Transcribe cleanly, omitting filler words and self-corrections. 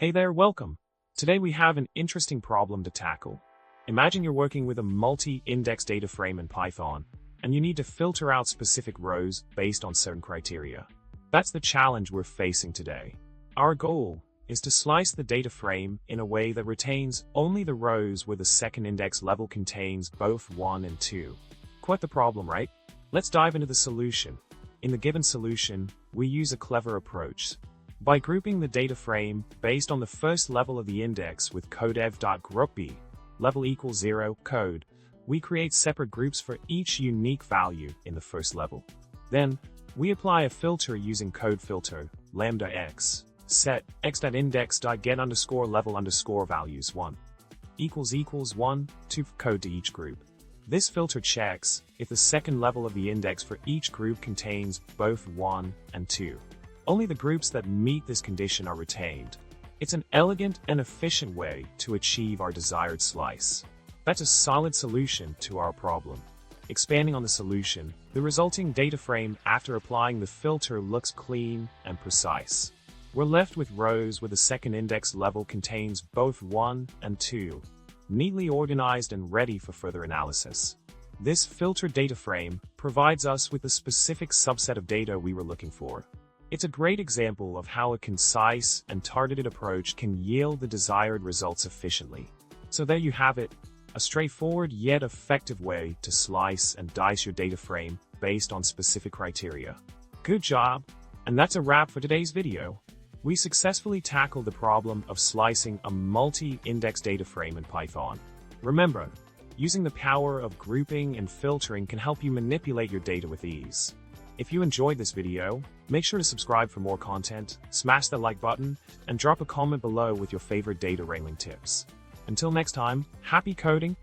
Hey there, welcome. Today we have an interesting problem to tackle. Imagine you're working with a multi-index data frame in Python, and you need to filter out specific rows based on certain criteria. That's the challenge we're facing today. Our goal is to slice the data frame in a way that retains only the rows where the second index level contains both 1 and 2. Quite the problem, right? Let's dive into the solution. In the given solution, we use a clever approach. By grouping the data frame based on the first level of the index with codev.groupB, level equals 0, code, we create separate groups for each unique value in the first level. Then, we apply a filter using code filter, lambda x, set x.index.get_level_values 1 equals 1 to code to each group. This filter checks if the second level of the index for each group contains both 1 and 2. Only the groups that meet this condition are retained. It's an elegant and efficient way to achieve our desired slice. That's a solid solution to our problem. Expanding on the solution, the resulting data frame after applying the filter looks clean and precise. We're left with rows where the second index level contains both 1 and 2, neatly organized and ready for further analysis. This filtered data frame provides us with the specific subset of data we were looking for. It's a great example of how a concise and targeted approach can yield the desired results efficiently. So there you have it, a straightforward yet effective way to slice and dice your data frame based on specific criteria. Good job! And that's a wrap for today's video. We successfully tackled the problem of slicing a multi-index data frame in Python. Remember, using the power of grouping and filtering can help you manipulate your data with ease. If you enjoyed this video, make sure to subscribe for more content, smash that like button, and drop a comment below with your favorite data wrangling tips. Until next time, happy coding!